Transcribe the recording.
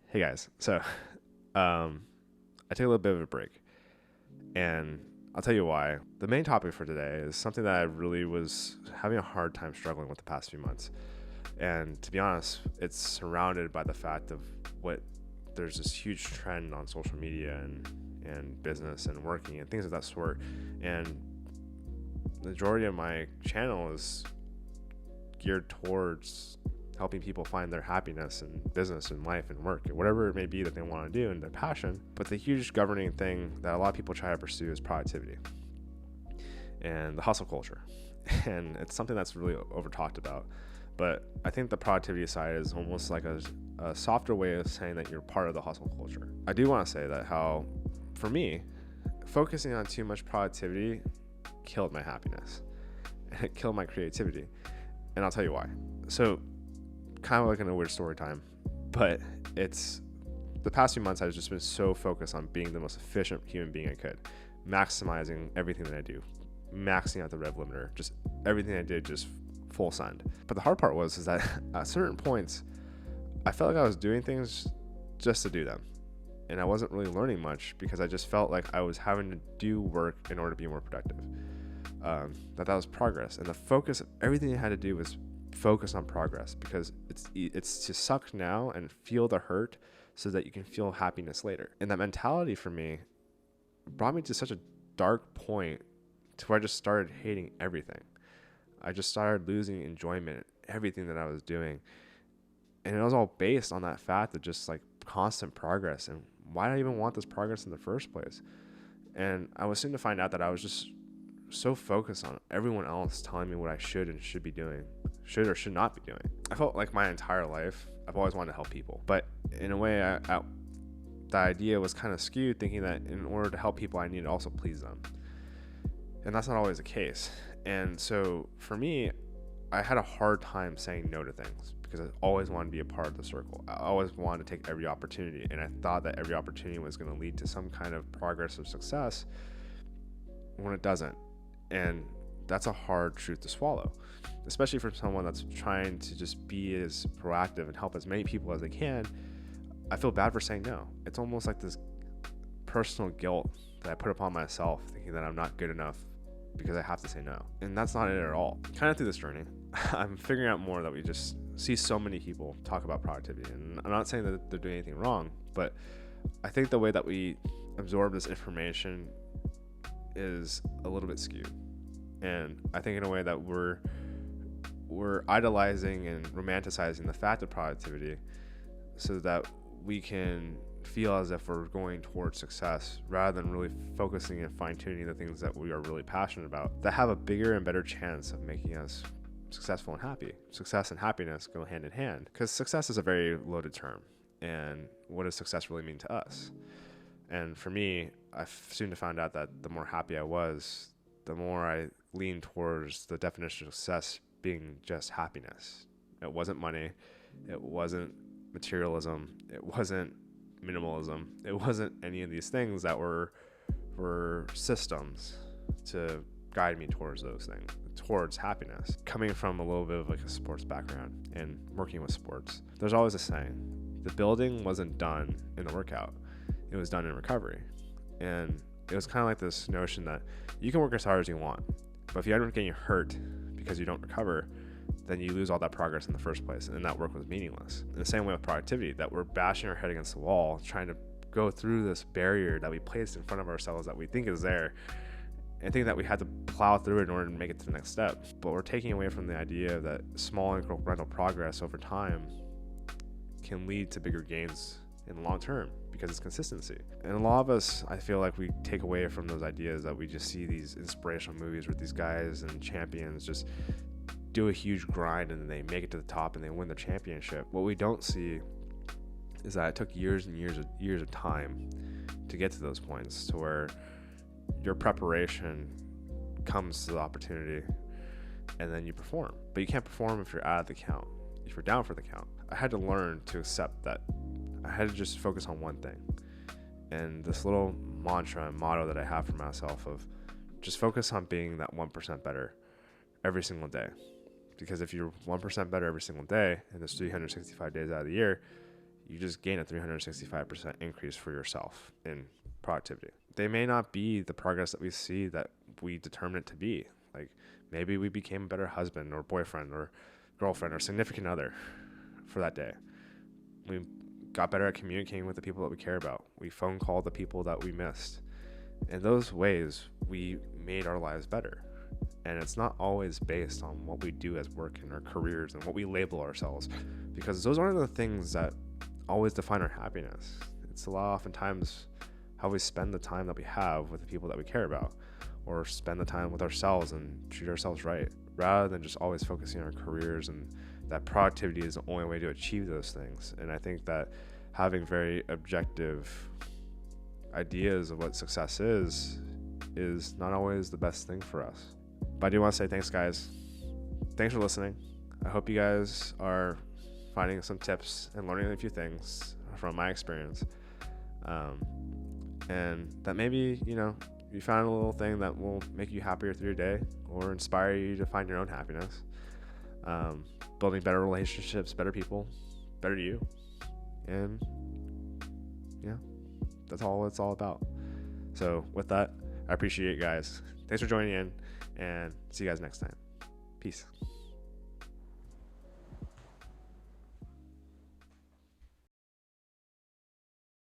Hey guys, I took a little bit of a break, and I'll tell you why. The main topic for today is something that I really was having a hard time struggling with the past few months. And to be honest, it's surrounded by the fact of what there's this huge trend on social media and business and working and things of that sort. And the majority of my channel is geared towards helping people find their happiness in business and life and work and whatever it may be that they want to do and their passion. But the huge governing thing that a lot of people try to pursue is productivity and the hustle culture. And it's something that's really over talked about. But I think the productivity side is almost like a softer way of saying that you're part of the hustle culture. I do want to say that how, for me, focusing on too much productivity killed my happiness and it killed my creativity. And I'll tell you why. So, kind of like in a weird story time, but it's the past few months I've just been so focused on being the most efficient human being I could, maximizing everything that I do, maxing out the rev limiter, just everything I did, just full send. But the hard part is that at certain points, I felt like I was doing things just to do them. And I wasn't really learning much because I just felt like I was having to do work in order to be more productive. That was progress. And the focus of everything I had to do was focus on progress because it's to suck now and feel the hurt so that you can feel happiness later. And that mentality for me brought me to such a dark point to where I just started hating everything. I just started losing enjoyment in everything that I was doing. And it was all based on that fact of just like constant progress. And why did I even want this progress in the first place? And I was soon to find out that I was just so focused on everyone else telling me what I should and should be doing, should or should not be doing. I felt like my entire life, I've always wanted to help people. But in a way, the idea was kind of skewed, thinking that in order to help people, I need to also please them. And that's not always the case. And so for me, I had a hard time saying no to things because I always wanted to be a part of the circle. I always wanted to take every opportunity. And I thought that every opportunity was going to lead to some kind of progress or success when it doesn't. And that's a hard truth to swallow, especially for someone that's trying to just be as proactive and help as many people as they can. I feel bad for saying no. It's almost like this personal guilt that I put upon myself, thinking that I'm not good enough because I have to say no. And that's not it at all. Kind of through this journey, I'm figuring out more that we just see so many people talk about productivity. And I'm not saying that they're doing anything wrong, but I think the way that we absorb this information is a little bit skewed. And I think in a way that we're idolizing and romanticizing the fact of productivity so that we can feel as if we're going towards success rather than really focusing and fine-tuning the things that we are really passionate about that have a bigger and better chance of making us successful and happy. Success and happiness go hand in hand because success is a very loaded term. And what does success really mean to us? And for me, I soon found out that the more happy I was, the more I leaned towards the definition of success being just happiness. It wasn't money. It wasn't materialism. It wasn't minimalism. It wasn't any of these things that were systems to guide me towards those things, towards happiness. Coming from a little bit of like a sports background and working with sports, there's always a saying, the building wasn't done in the workout. It was done in recovery. And it was kind of like this notion that you can work as hard as you want, but if you end up getting hurt because you don't recover, then you lose all that progress in the first place, and that work was meaningless. In the same way with productivity, that we're bashing our head against the wall, trying to go through this barrier that we placed in front of ourselves that we think is there, and think that we had to plow through it in order to make it to the next step. But we're taking away from the idea that small incremental progress over time can lead to bigger gains in the long term because it's consistency. And a lot of us, I feel like we take away from those ideas that we just see these inspirational movies where these guys and champions just do a huge grind and then they make it to the top and they win the championship. What we don't see is that it took years and years of time to get to those points to where your preparation comes to the opportunity and then you perform. But you can't perform if you're out of the count, if you're down for the count. I had to learn to accept that I had to just focus on one thing. And this little mantra and motto that I have for myself of just focus on being that 1% better every single day. Because if you're 1% better every single day, and there's 365 days out of the year, you just gain a 365% increase for yourself in productivity. They may not be the progress that we see that we determine it to be. Like maybe we became a better husband or boyfriend or girlfriend or significant other for that day. We got better at communicating with the people that we care about. We phone called the people that we missed. In those ways, we made our lives better. And it's not always based on what we do as work in our careers and what we label ourselves, because those aren't the things that always define our happiness. It's a lot oftentimes how we spend the time that we have with the people that we care about, or spend the time with ourselves and treat ourselves right, rather than just always focusing on our careers, and that productivity is the only way to achieve those things. And I think that having very objective ideas of what success is not always the best thing for us. But I do want to say thanks, guys. Thanks for listening. I hope you guys are finding some tips and learning a few things from my experience. And that maybe, you found a little thing that will make you happier through your day or inspire you to find your own happiness. Building better relationships, better people, better you. And yeah, that's all it's all about. So with that, I appreciate you guys. Thanks for joining in, and see you guys next time. Peace.